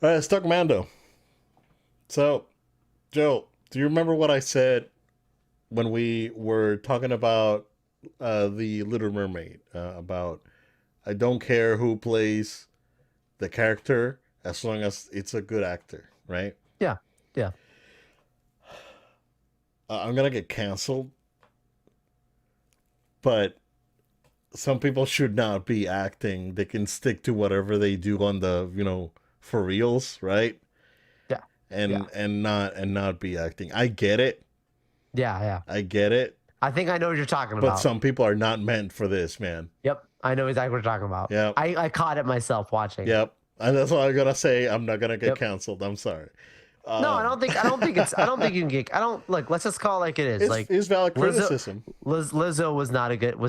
All right, stuck Mando. So, Joe, do you remember what I said when we were talking about the Little Mermaid? About I don't care who plays the character as long as it's a good actor, right? Yeah, yeah. I'm gonna get canceled, but some people should not be acting. They can stick to whatever they do on the for reals, right? Yeah. Yeah. And not be acting. I get it. Yeah. Yeah. I get it. I think I know what you're talking But about. some people are not meant for this, man. Yep. I know exactly what you're talking about. Yep. I caught it myself watching. Yep. And that's all I gotta say. I'm not gonna get Yep. canceled. I'm sorry. No, Um, I don't think it's, I don't think you can get, I don't like, let's just call it like it is. it's Like it's valid Lizzo, criticism. Lizzo was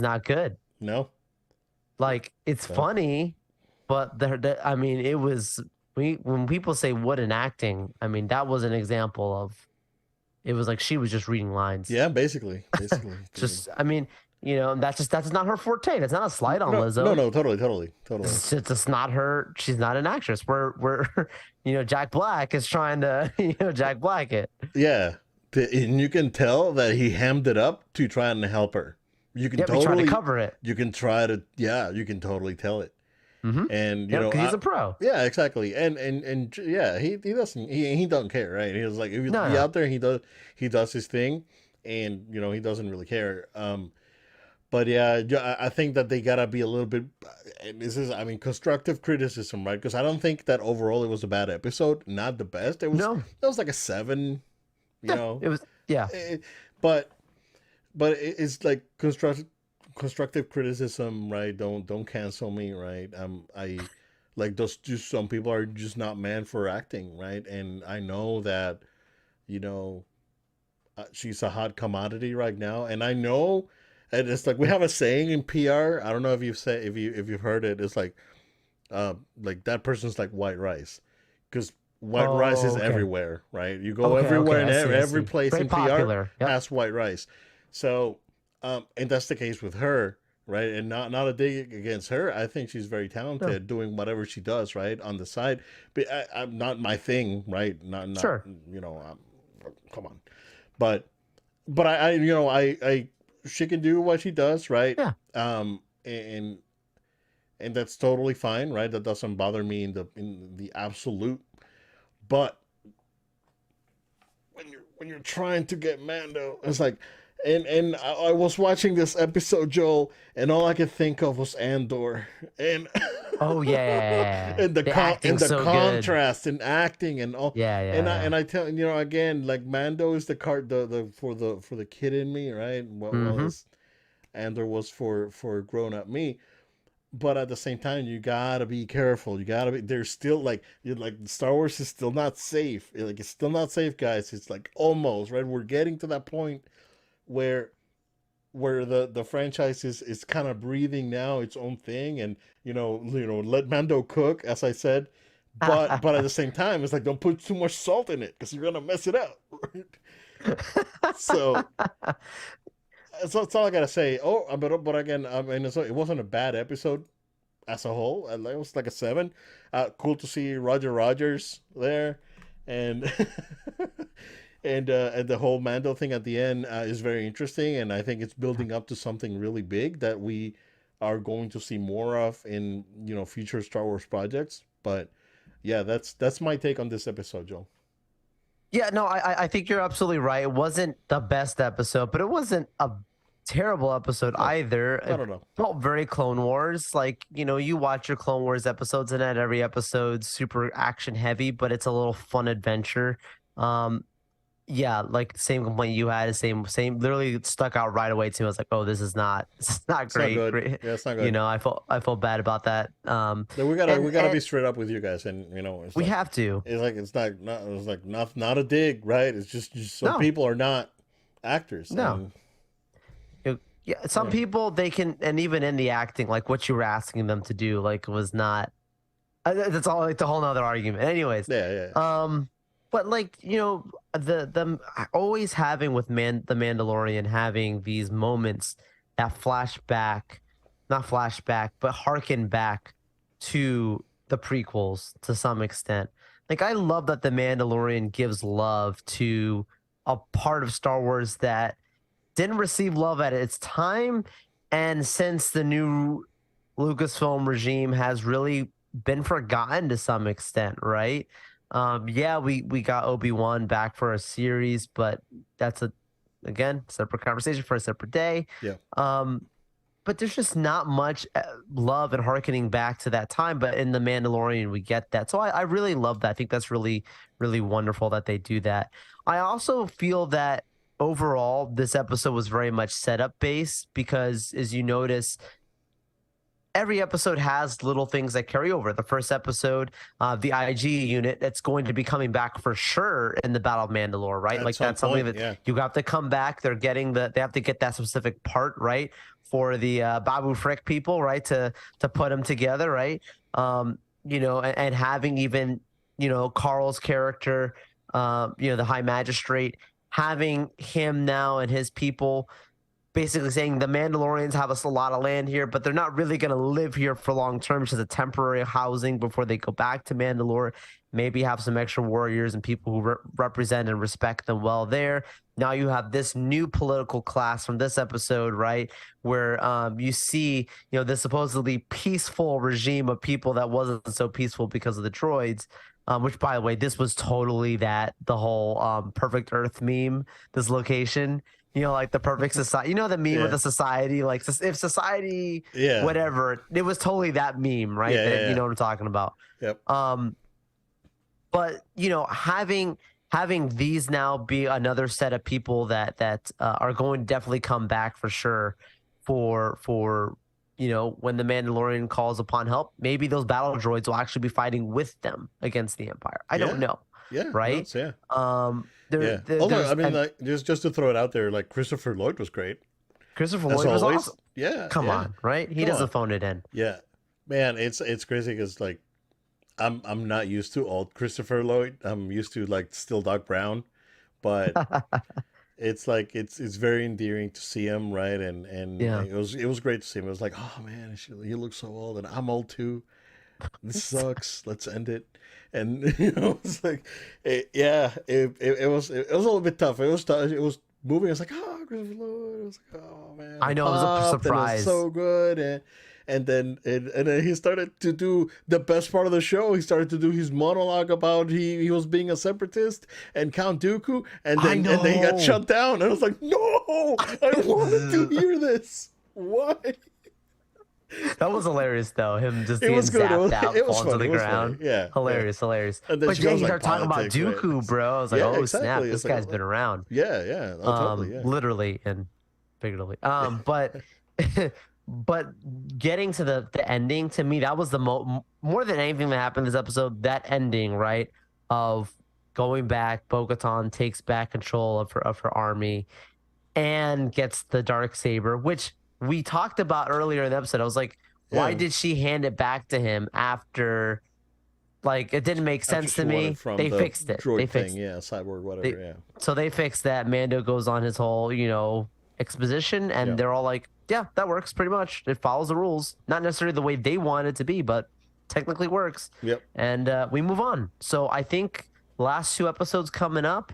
not good. No. Like it's No. funny, but I mean, it was, when people say what an acting, I mean, that was an example of, it was like she was just reading lines. Yeah. Basically. Just, I mean, that's not her forte. That's not a slight on No. No. Lizzo. No. Totally. It's just not her. She's not an actress. We're Jack Black is trying to Jack Black it. Yeah. And you can tell that he hammed it up to try and help her. You can Yep, he's trying to totally. cover it. You can try to. Yeah. You can totally tell it. Mm-hmm. And Yep, because he's a pro. yeah, exactly. And yeah, he doesn't care, right? He was like, if he's No, no, out there, he does his thing, and he doesn't really care. But yeah, I think that they gotta be a little bit. And this is, I mean, constructive criticism, right? Because I don't think that overall it was a bad episode, not the best. no. It was like a 7, you Yeah, know. it was. Yeah, Eh, but it's like constructive criticism, right? Don't cancel me, right? I like those. Just some people are just not meant for acting, right? And I know that you know she's a hot commodity right now, and I know. And it's like we have a saying in PR. I don't know if you've said if you've heard it. It's like that person's like white rice, because white rice is oh, okay, everywhere, right? You go okay, everywhere okay. and I see, I every see. place Very in PR popular. Yep. has white rice. So, and that's the case with her, right? And not a dig against her. I think she's very No, talented, doing whatever she does, right, on the side. But I'm not my thing, right? Not sure. come on, but I she can do what she does, right? Yeah. And that's totally fine, right? That doesn't bother me in the absolute. But when you're trying to get Mando, it's like, and I was watching this episode, Joel, and all I could think of was Andor, and Oh yeah. and the The and acting's the so good. contrast and acting and all, Yeah, and I yeah, and I tell again, like Mando is the card the for the kid in me, right? yeah. Well, Mm-hmm. as Andor was for grown up me, but at the same time you gotta be careful. You gotta be, there's still like, Star Wars is still not safe, like it's still not safe, guys. It's like almost right, we're getting to that point where the franchise is kind of breathing now its own thing, and let Mando cook, as I said, but at the same time it's like, don't put too much salt in it because you're gonna mess it up. Right? So that's all I gotta say. But again, I mean, it wasn't a bad episode as a whole. It was like a 7. Cool to see Roger Rogers there, and and the whole Mando thing at the end is very interesting, and I think it's building up to something really big that we are going to see more of in future Star Wars projects. But yeah, that's my take on this episode, Joe. Yeah, no, I think you're absolutely right. It wasn't the best episode, but it wasn't a terrible episode No, either. I It don't know. felt very Clone Wars. Like, you watch your Clone Wars episodes and not every episode's super action heavy, but it's a little fun adventure. Um, yeah, like same complaint you had, same literally stuck out right away to me. I was like, oh, this is not It's not great. good. Great. Yeah, it's not good. I felt bad about that. So we gotta And be straight up with you guys, and it's we like have to. not a dig, right? It's just some No, people are not actors, no. and Yeah, some yeah, people they can, and even in the acting, like what you were asking them to do, like was not. That's all like the whole nother argument. Anyways, yeah, yeah. but like the always having with the Mandalorian having these moments that not flashback, but harken back to the prequels to some extent. like I love that the Mandalorian gives love to a part of Star Wars that didn't receive love at its time, and since the new Lucasfilm regime has really been forgotten to some extent, right? Yeah, we got Obi-Wan back for a series, but that's a again separate conversation for a separate day. Yeah. Um, but there's just not much love and harkening back to that time. But in the Mandalorian, we get that. So I really love that. I think that's really, really wonderful that they do that. I also feel that overall, this episode was very much setup based because, as you notice, every episode has little things that carry over. The first episode, the IG unit, that's going to be coming back for sure in the Battle of Mandalore, right? At Like some that's something point, that yeah. you have to come back. They have to get that specific part right for the Babu Frick people, right? To put them together, right? And having even Carl's character, the High Magistrate, having him now and his people basically saying the Mandalorians have us a lot of land here, but they're not really going to live here for long term, just a temporary housing before they go back to Mandalore. Maybe have some extra warriors and people who represent and respect them well there. Now you have this new political class from this episode, right? Where you see, this supposedly peaceful regime of people that wasn't so peaceful because of the droids. Which, by the way, this was totally the whole Perfect Earth meme, this location. Like the perfect society. The meme with Yeah. the society, like if society, Yeah. whatever, it was totally that meme, right? Yeah. That Yeah. you Yeah. know what I'm talking about. Yep. But having these now be another set of people that are going to definitely come back for sure for when the Mandalorian calls upon help, maybe those battle droids will actually be fighting with them against the Empire. I don't Yeah. know, Yeah. No, right? it's, yeah. There, Yeah. there Although, I there's mean, like, just to throw it out there, like Christopher Lloyd was great Christopher as Lloyd was always. awesome. Yeah. Come Yeah. on, right? He Come doesn't on. phone it in. Yeah. Man, it's crazy because like I'm not used to old Christopher Lloyd. I'm used to like still Doc Brown, but it's like it's very endearing to see him, right? And Yeah. it was great to see him. It was like, oh man, he looks so old, and I'm old too. This sucks. Let's end it. And it's like, it was a little bit tough. It was tough. It was moving. I was like, oh, Christopher Lloyd. I was like, oh man, I I know it was a popped, and it was surprise. so good. And then he started to do the best part of the show. He started to do his monologue about he was being a separatist and Count Dooku, and I then he got know. shut down. And I was like, no, I wanted to hear this. Why? That was hilarious though. Him just It getting was good. zapped out, It was falling to funny. the It was ground. funny. Yeah, yeah. Hilarious. And then But she yeah, goes he like started talking about politics, right? Dooku, bro. I was like, Yeah, oh exactly. snap, this It's like, guy's been around. yeah, yeah, oh, totally, yeah. Literally and figuratively. But but getting to the ending, to me, that was the more than anything that happened this episode. That ending, right, of going back, Bo-Katan takes back control of her army and gets the dark saber, which we talked about earlier in the episode. I was like, why Yeah. did she hand it back to him after? Like, it didn't make After sense she to won me. it from They the fixed it. droid They thing, fixed. yeah, cyborg, whatever, They, yeah. so they fixed that. Mando goes on his whole, exposition, and Yeah. they're all like, yeah, that works pretty much. It follows the rules, not necessarily the way they want it to be, but technically works. Yep. And we move on. So I think last two episodes coming up.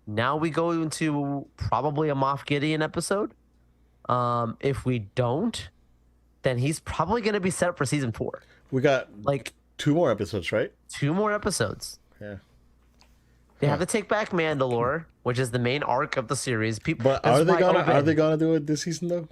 Now we go into probably a Moff Gideon episode. If we don't, then he's probably going to be set up for season 4. We got Like 2 more episodes, right? 2 more episodes. Yeah. They have to take back Mandalore, which is the main arc of the series. People, But that's are they why gonna do it this season though?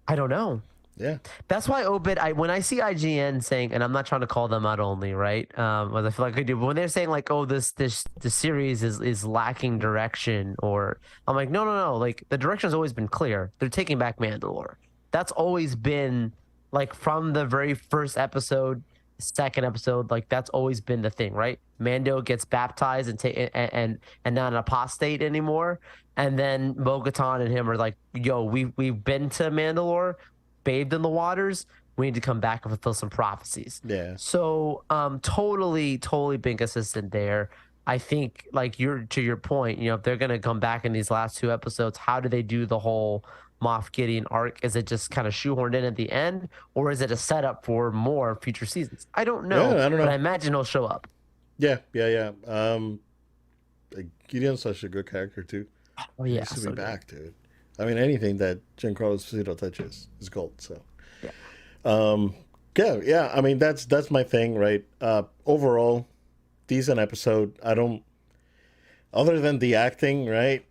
I don't know. Yeah. That's why Obed. When I see IGN saying, and I'm not trying to call them out only, right? As I feel like I do, but when they're saying like, "Oh, this series is lacking direction," or I'm like, no. Like the direction's always been clear. They're taking back Mandalore. That's always been like from the very first episode, second episode. Like that's always been the thing, right? Mando gets baptized and not an apostate anymore, and then Bo-Katan and him are like, "Yo, we've been to Mandalore." Bathed in the waters, we need to come back and fulfill some prophecies. Yeah. So totally being consistent there. I think like to your point, if they're gonna come back in these last 2 episodes, how do they do the whole Moff Gideon arc? Is it just kind of shoehorned in at the end, or is it a setup for more future seasons? I don't know. Yeah, I don't know. But I imagine he'll show up. Yeah, yeah, yeah. Gideon's such a good character too. Oh He yeah, needs to be so good. back, dude. I mean, anything that Giancarlo Esposito touches is gold. So, Yeah. um, yeah, yeah. I mean, that's my thing, right? Overall, decent episode. I don't, other than the acting, right?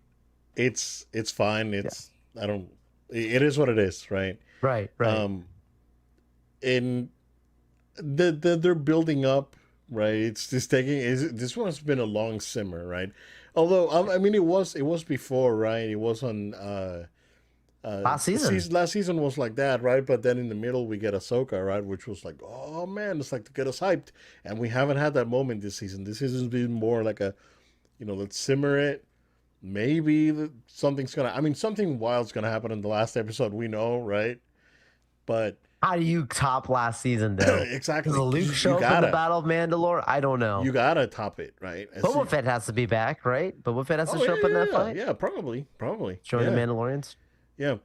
It's fine. Yeah. I don't. It is what it is, right? Right, right. Um, in they're building up, right? It's just taking. This one's been a long simmer, right? Although I mean, it was before, right? It was on Last season. last season was like that, right? But then in the middle we get Ahsoka, right? Which was like, oh man, it's like to get us hyped, and we haven't had that moment this season. This season's been more like a, let's simmer it. Maybe something's gonna. I mean, something wild's gonna happen in the last episode. We know, right? But How do you top last season though? Does exactly, Luke you show up in the gotta, Battle of Mandalore? I don't know. you gotta top it, right? Boba Fett has to be back, right? Boba Fett has to Oh show yeah, up in that yeah, fight, yeah, yeah. Probably, showing the yeah, Mandalorians. yeah.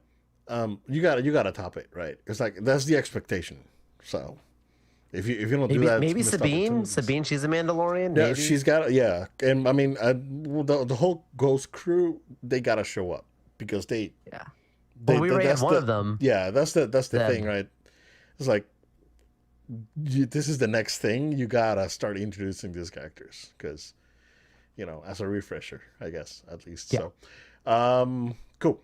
You gotta top it, right? It's like that's the expectation. So if you don't do Maybe that, it's maybe missed Sabine. opportunities. Sabine, she's a Mandalorian. Yeah, Maybe. she's got, yeah, and I mean, the whole Ghost crew, they gotta show up because Yeah. Well, they we already had that's one the of them. yeah, that's the thing, Zeb. right? It's like this is the next thing. You gotta start introducing these characters because as a refresher, I guess, at least. Yeah. So, cool.